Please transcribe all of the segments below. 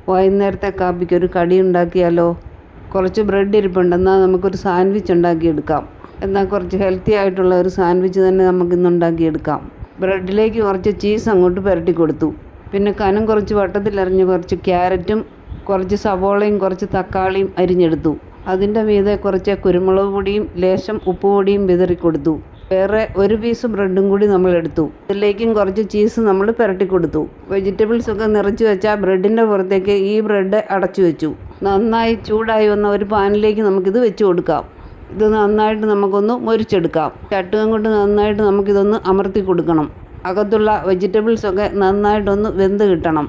വൈകുന്നേരത്തെ കാപ്പിക്ക് ഒരു കടി ഉണ്ടാക്കിയാലോ? കുറച്ച് ബ്രെഡ് ഇരിപ്പുണ്ട്, എന്നാൽ നമുക്കൊരു സാൻഡ്വിച്ച് ഉണ്ടാക്കിയെടുക്കാം. എന്നാൽ കുറച്ച് ഹെൽത്തി ആയിട്ടുള്ള ഒരു സാൻഡ്വിച്ച് തന്നെ നമുക്കിന്ന് ഉണ്ടാക്കിയെടുക്കാം. ബ്രെഡിലേക്ക് കുറച്ച് ചീസ് അങ്ങോട്ട് പുരട്ടി കൊടുത്തു. പിന്നെ കനം കുറച്ച് വട്ടത്തിലരിഞ്ഞ് കുറച്ച് ക്യാരറ്റും കുറച്ച് സവോളയും കുറച്ച് തക്കാളിയും അരിഞ്ഞെടുത്തു. അതിൻ്റെ മീതെ കുറച്ച് കുരുമുളക് പൊടിയും ലേശം ഉപ്പുപൊടിയും വിതറി കൊടുത്തു. വേറെ ഒരു പീസ് ബ്രെഡും കൂടി നമ്മൾ എടുത്തു. അതിലേക്കും കുറച്ച് ചീസ് നമ്മൾ പുരട്ടി കൊടുത്തു. വെജിറ്റബിൾസ് ഒക്കെ നിറച്ച് വെച്ച ബ്രെഡിൻ്റെ പുറത്തേക്ക് ഈ ബ്രെഡ് അടച്ചു വെച്ചു. നന്നായി ചൂടായി വന്ന ഒരു പാനിലേക്ക് നമുക്കിത് വെച്ച് കൊടുക്കാം. ഇത് നന്നായിട്ട് നമുക്കൊന്ന് മൊരിച്ചെടുക്കാം. ചട്ടുകം കൊണ്ട് നന്നായിട്ട് നമുക്കിതൊന്ന് അമർത്തി കൊടുക്കണം. അകത്തുള്ള വെജിറ്റബിൾസൊക്കെ നന്നായിട്ടൊന്ന് വെന്ത് കിട്ടണം.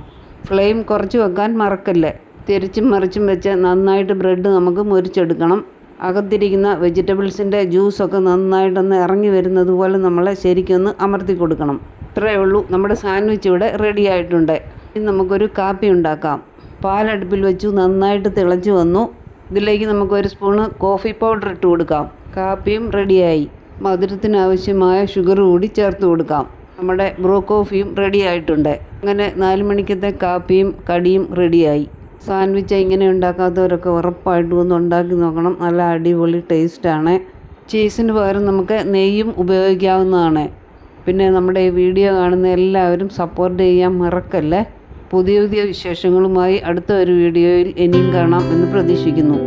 ഫ്ലെയിം കുറച്ച് വെക്കാൻ മറക്കല്ലേ. തിരിച്ചും മറിച്ചും വെച്ച് നന്നായിട്ട് ബ്രെഡ് നമുക്ക് മൊരിച്ചെടുക്കണം. അകത്തിരിക്കുന്ന വെജിറ്റബിൾസിൻ്റെ ജ്യൂസൊക്കെ നന്നായിട്ടൊന്ന് ഇറങ്ങി വരുന്നത് പോലെ നമ്മളെ ശരിക്കൊന്ന് അമർത്തി കൊടുക്കണം. ഇത്രയേ ഉള്ളൂ, നമ്മുടെ സാൻഡ്വിച്ച് ഇവിടെ റെഡി ആയിട്ടുണ്ട്. ഇനി നമുക്കൊരു കാപ്പി ഉണ്ടാക്കാം. പാലടുപ്പിൽ വെച്ചു, നന്നായിട്ട് തിളച്ച് വന്നു. ഇതിലേക്ക് നമുക്കൊരു സ്പൂണ് കോഫി പൗഡർ ഇട്ട് കൊടുക്കാം. കാപ്പിയും റെഡിയായി. മധുരത്തിനാവശ്യമായ ഷുഗർ കൂടി ചേർത്ത് കൊടുക്കാം. നമ്മുടെ ബ്രൂ കോഫിയും റെഡി ആയിട്ടുണ്ട്. അങ്ങനെ 4 മണിക്കത്തെ കാപ്പിയും കടിയും റെഡിയായി. സാൻഡ്വിച്ച് ഇങ്ങനെ ഉണ്ടാക്കാത്തവരൊക്കെ ഉറപ്പായിട്ടും ഒന്ന് ഉണ്ടാക്കി നോക്കണം. നല്ല അടിപൊളി ടേസ്റ്റാണ്. ചീസിന് പകരം നമുക്ക് നെയ്യും ഉപയോഗിക്കാവുന്നതാണ്. പിന്നെ നമ്മുടെ ഈ വീഡിയോ കാണുന്ന എല്ലാവരും സപ്പോർട്ട് ചെയ്യാൻ മറക്കല്ലേ. പുതിയ പുതിയ വിശേഷങ്ങളുമായി അടുത്ത ഒരു വീഡിയോയിൽ ഇനിയും കാണാം എന്ന് പ്രതീക്ഷിക്കുന്നു.